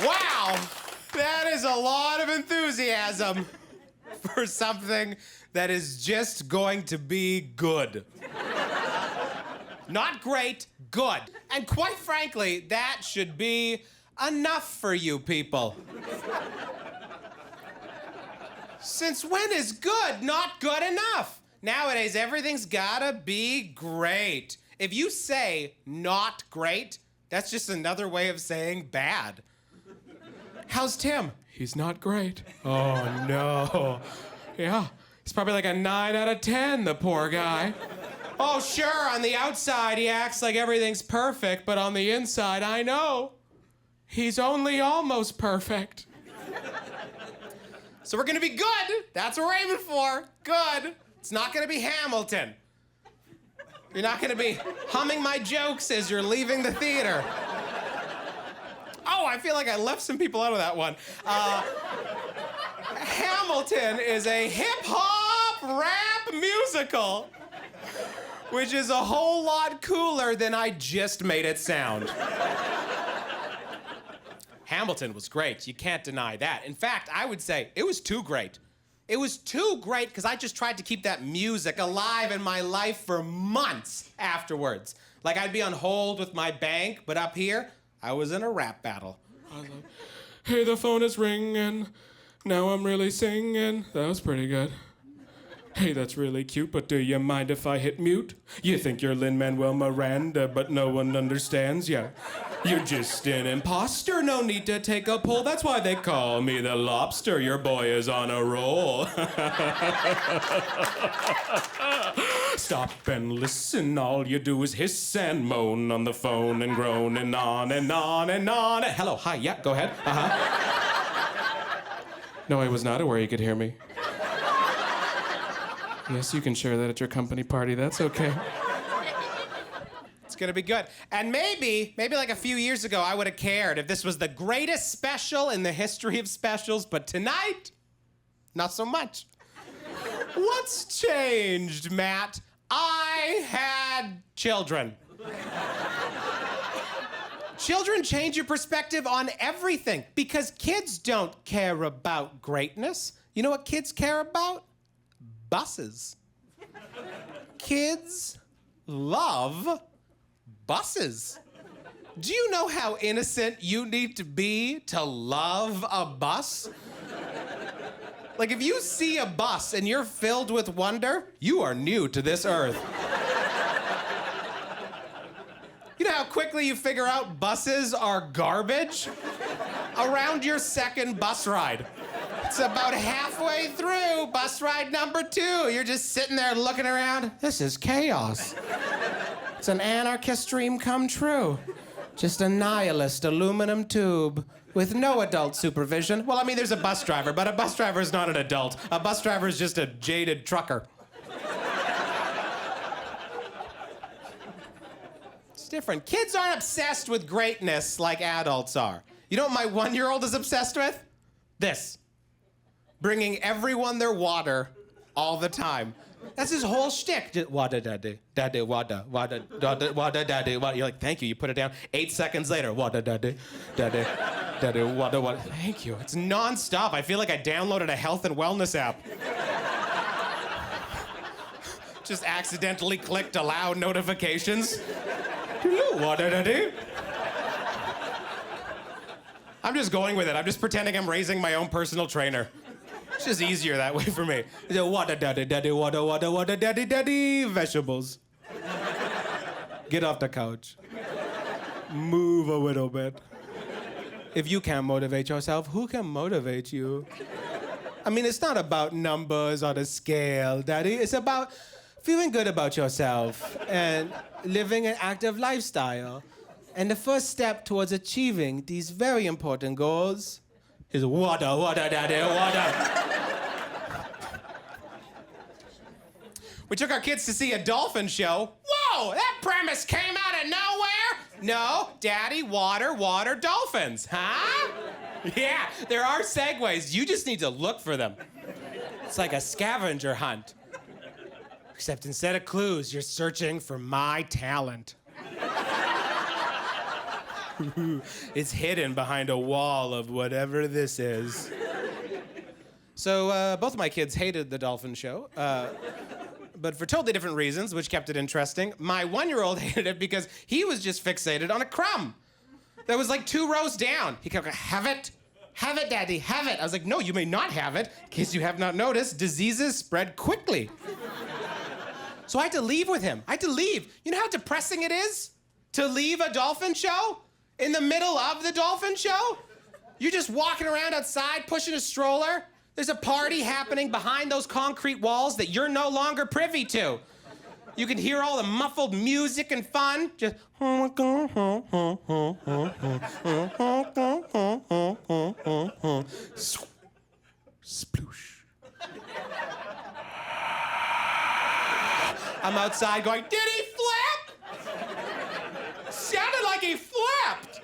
Wow, that is a lot of enthusiasm for something that is just going to be good. Not great, good. And quite frankly, that should be enough for you people. Since when is good not good enough? Nowadays, everything's gotta be great. If you say not great, that's just another way of saying bad. How's Tim? He's not great. Oh, no. Yeah, he's probably like a 9 out of 10, the poor guy. Oh, sure, on the outside, he acts like everything's perfect, but on the inside, I know. He's only almost perfect. So we're gonna be good. That's what we're aiming for. Good. It's not gonna be Hamilton. You're not gonna be humming my jokes as you're leaving the theater. Oh, I feel like I left some people out of that one. Hamilton is a hip-hop rap musical, which is a whole lot cooler than I just made it sound. Hamilton was great. You can't deny that. In fact, I would say it was too great. It was too great because I just tried to keep that music alive in my life for months afterwards. Like I'd be on hold with my bank, but up here, I was in a rap battle. I was like, hey, the phone is ringing. Now I'm really singing. That was pretty good. Hey, that's really cute, but do you mind if I hit mute? You think you're Lin-Manuel Miranda, but no one understands ya. You're just an imposter, no need to take a pull. That's why they call me the lobster. Your boy is on a roll. Stop and listen, all you do is hiss and moan on the phone and groan and on and on and on. Hello, hi, yeah, go ahead. No, I was not aware you could hear me. Yes, you can share that at your company party. That's okay. It's gonna be good. And maybe like a few years ago, I would have cared if this was the greatest special in the history of specials, but tonight, not so much. What's changed, Matt? I had children. Children change your perspective on everything because kids don't care about greatness. You know what kids care about? Buses. Kids love buses. Do you know how innocent you need to be to love a bus? Like if you see a bus and you're filled with wonder, you are new to this earth. You know how quickly you figure out buses are garbage? Around your second bus ride. It's about halfway through bus ride number 2. You're just sitting there looking around. This is chaos. It's an anarchist dream come true. Just a nihilist aluminum tube with no adult supervision. Well, I mean, there's a bus driver, but a bus driver is not an adult. A bus driver is just a jaded trucker. It's different. Kids aren't obsessed with greatness like adults are. You know what my 1-year-old is obsessed with? This. Bringing everyone their water all the time. That's his whole shtick. Water, daddy. Daddy, water. Water, water, daddy. Water. You're like, thank you. You put it down. 8 seconds later, water, daddy. Daddy, daddy, water, water. Thank you. It's nonstop. I feel like I downloaded a health and wellness app. Just accidentally clicked allow notifications. Water, daddy. I'm just going with it. I'm just pretending I'm raising my own personal trainer. It's just easier that way for me. Water, daddy, daddy, water, water, water, daddy, daddy, vegetables. Get off the couch. Move a little bit. If you can't motivate yourself, who can motivate you? I mean, it's not about numbers on a scale, daddy. It's about feeling good about yourself and living an active lifestyle. And the first step towards achieving these very important goals is water, water, daddy, water. We took our kids to see a dolphin show. Whoa, that premise came out of nowhere. No, daddy, water, water, dolphins, huh? Yeah, there are segues. You just need to look for them. It's like a scavenger hunt. Except instead of clues, you're searching for my talent. It's hidden behind a wall of whatever this is. So both of my kids hated the dolphin show, but for totally different reasons, which kept it interesting. My 1-year-old hated it because he was just fixated on a crumb that was like 2 rows down. He kept going, have it, Daddy, have it. I was like, no, you may not have it. In case you have not noticed, diseases spread quickly. So I had to leave with him. I had to leave. You know how depressing it is to leave a dolphin show in the middle of the dolphin show? You're just walking around outside, pushing a stroller. There's a party happening behind those concrete walls that you're no longer privy to. You can hear all the muffled music and fun. Just sploosh. I'm outside going, did he flip? Sounded like he flipped.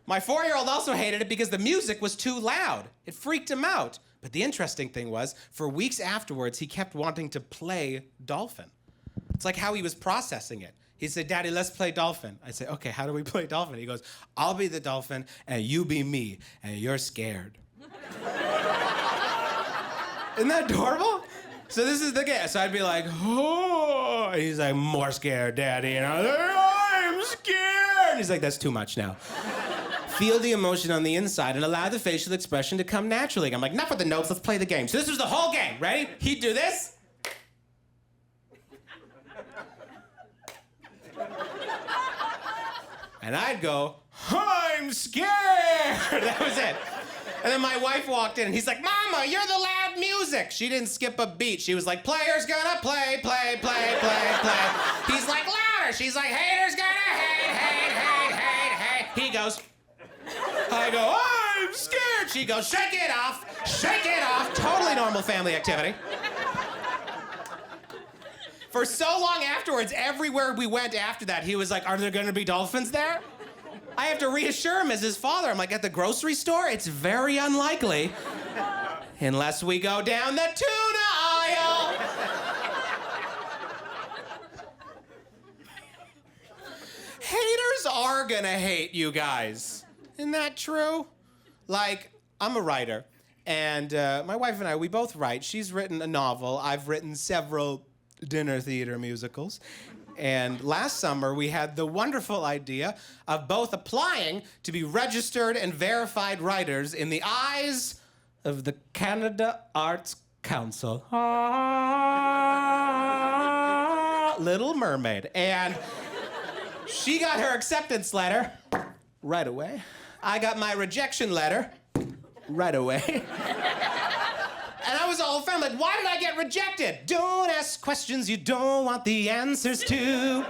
My 4-year-old also hated it because the music was too loud. It freaked him out. But the interesting thing was, for weeks afterwards, he kept wanting to play dolphin. It's like how he was processing it. He said, Daddy, let's play dolphin. I said, okay, how do we play dolphin? He goes, I'll be the dolphin, and you be me, and you're scared. Isn't that adorable? So this is the game. So I'd be like, oh. He's like, more scared, Daddy. And I'm like, I'm scared. He's like, that's too much now. Feel the emotion on the inside and allow the facial expression to come naturally. I'm like, enough with the notes, let's play the game. So this was the whole game. Ready? He'd do this. And I'd go, I'm scared. That was it. And then my wife walked in and he's like, Mama, you're the loud music. She didn't skip a beat. She was like, player's gonna play, play, play, play, play. He's like, louder. She's like, hater's gonna hate, hate, hate, hate, hate. He goes, I go, I'm scared. She goes, shake it off, shake it off. Totally normal family activity. For so long afterwards, everywhere we went after that, he was like, are there gonna be dolphins there? I have to reassure him as his father. I'm like, at the grocery store, it's very unlikely. Unless we go down the tuna aisle. Haters are gonna hate you guys. Isn't that true? Like, I'm a writer, and my wife and I, we both write. She's written a novel. I've written several dinner theater musicals. And last summer, we had the wonderful idea of both applying to be registered and verified writers in the eyes of the Canada Arts Council. Little Mermaid. And she got her acceptance letter right away. I got my rejection letter right away. And I was all offended, like, why did I get rejected? Don't ask questions you don't want the answers to.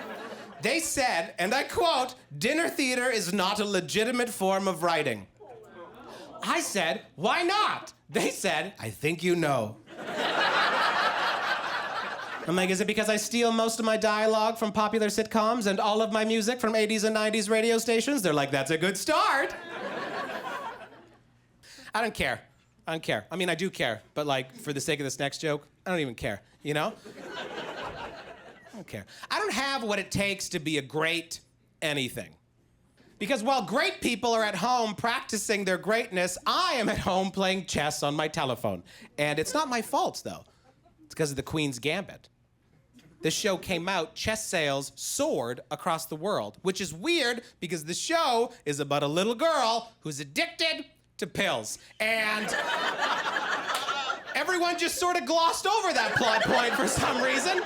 They said, and I quote, dinner theater is not a legitimate form of writing. I said, why not? They said, I think you know. I'm like, is it because I steal most of my dialogue from popular sitcoms and all of my music from 80s and 90s radio stations? They're like, that's a good start. I don't care. I don't care. I mean, I do care, but like, for the sake of this next joke, I don't even care, you know? I don't care. I don't have what it takes to be a great anything. Because while great people are at home practicing their greatness, I am at home playing chess on my telephone. And it's not my fault, though. It's because of the Queen's Gambit. This show came out, chess sales soared across the world, which is weird because the show is about a little girl who's addicted to pills. And everyone just sort of glossed over that plot point for some reason.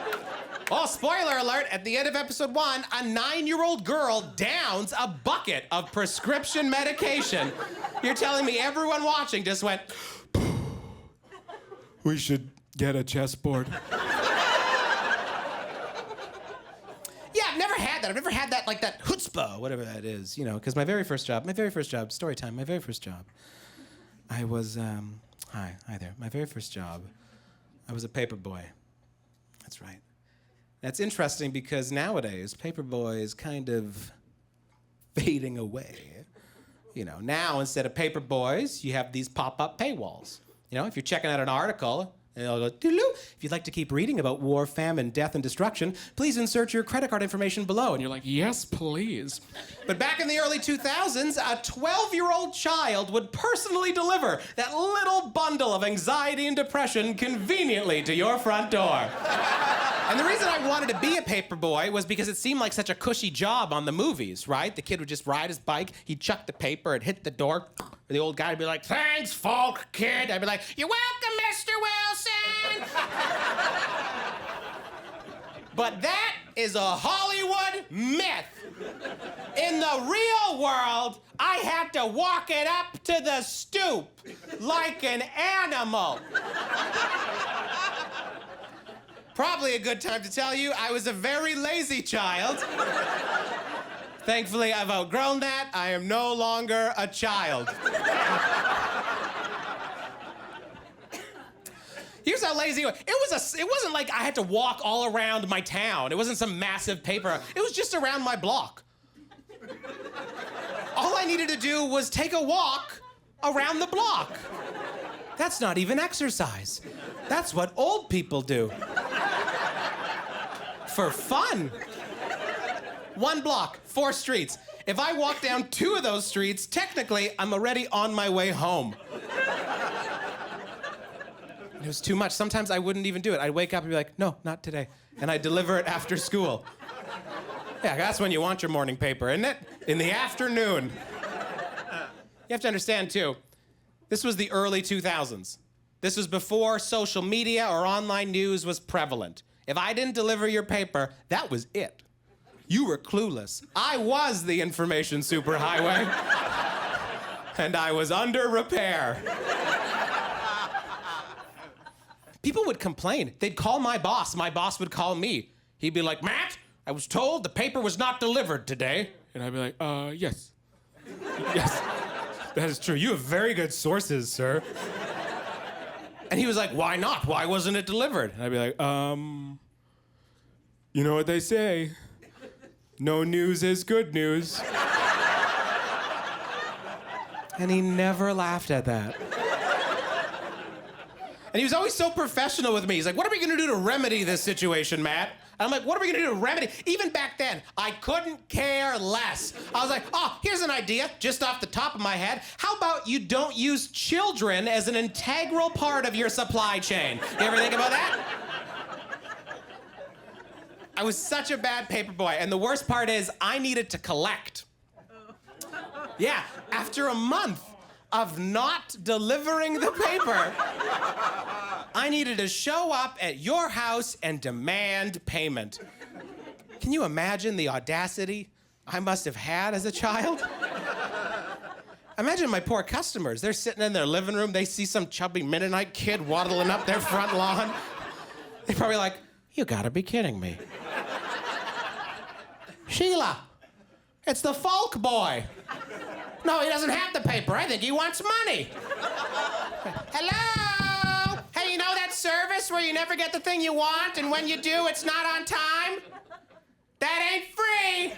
Oh, spoiler alert, at the end of episode 1, a 9-year-old girl downs a bucket of prescription medication. You're telling me everyone watching just went, we should get a chessboard. Yeah, I've never had that. I've never had that, like that chutzpah, whatever that is, you know, because my very first job, story time, my very first job, I was, hi there. My very first job, I was a paper boy. That's right. That's interesting because nowadays, paperboy is kind of fading away. You know, now instead of paper boys, you have these pop-up paywalls. You know, if you're checking out an article, And I'll go, doo-doo. If you'd like to keep reading about war, famine, death, and destruction, please insert your credit card information below. And you're like, yes, please. But back in the early 2000s, a 12-year-old child would personally deliver that little bundle of anxiety and depression conveniently to your front door. And the reason I wanted to be a paperboy was because it seemed like such a cushy job on the movies, right? The kid would just ride his bike, he'd chuck the paper, it'd hit the door, the old guy would be like, thanks, Falk, kid. I'd be like, you're welcome, Mr. Wilson. But that is a Hollywood myth. In the real world, I had to walk it up to the stoop like an animal. Probably a good time to tell you I was a very lazy child. Thankfully, I've outgrown that. I am no longer a child. Here's how lazy it was. It wasn't like I had to walk all around my town. It wasn't some massive paper. It was just around my block. All I needed to do was take a walk around the block. That's not even exercise. That's what old people do. For fun. 1 block, 4 streets. If I walk down 2 of those streets, technically, I'm already on my way home. It was too much. Sometimes I wouldn't even do it. I'd wake up and be like, no, not today. And I'd deliver it after school. Yeah, that's when you want your morning paper, isn't it? In the afternoon. You have to understand, too, this was the early 2000s. This was before social media or online news was prevalent. If I didn't deliver your paper, that was it. You were clueless. I was the information superhighway. And I was under repair. People would complain. They'd call my boss. My boss would call me. He'd be like, Matt, I was told the paper was not delivered today. And I'd be like, yes. Yes, that is true. You have very good sources, sir. And he was like, why not? Why wasn't it delivered? And I'd be like, you know what they say. No news is good news. And he never laughed at that. And he was always so professional with me. He's like, what are we gonna do to remedy this situation, Matt? And I'm like, what are we gonna do to remedy? Even back then, I couldn't care less. I was like, oh, here's an idea, just off the top of my head. How about you don't use children as an integral part of your supply chain? You ever think about that? I was such a bad paperboy, and the worst part is I needed to collect. Yeah, after a month of not delivering the paper, I needed to show up at your house and demand payment. Can you imagine the audacity I must have had as a child? Imagine my poor customers. They're sitting in their living room. They see some chubby Mennonite kid waddling up their front lawn. They're probably like, you gotta be kidding me. Sheila, it's the Falk boy. No, he doesn't have the paper. I think he wants money. Hello? Hey, you know that service where you never get the thing you want, and when you do, it's not on time? That ain't free.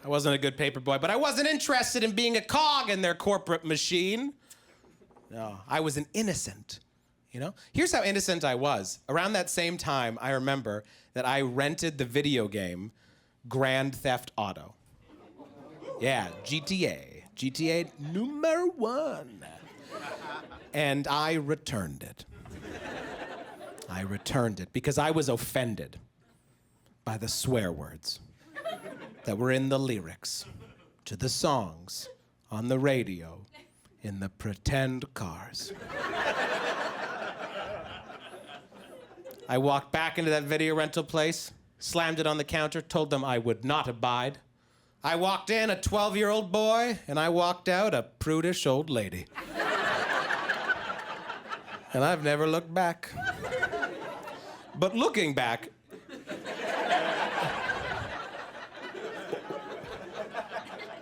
I wasn't a good paper boy, but I wasn't interested in being a cog in their corporate machine. No, I was an innocent, you know? Here's how innocent I was. Around that same time, I remember that I rented the video game Grand Theft Auto. Yeah, GTA number 1. And I returned it. I returned it because I was offended by the swear words that were in the lyrics to the songs on the radio in the pretend cars. I walked back into that video rental place, slammed it on the counter, told them I would not abide. I walked in a 12-year-old boy, and I walked out a prudish old lady. And I've never looked back. But looking back,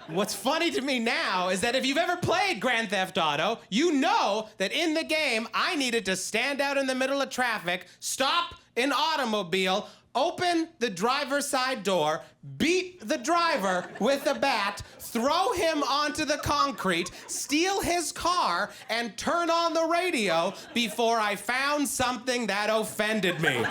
what's funny to me now is that if you've ever played Grand Theft Auto, you know that in the game, I needed to stand out in the middle of traffic, stop an automobile, open the driver's side door, beat the driver with a bat, throw him onto the concrete, steal his car, and turn on the radio before I found something that offended me.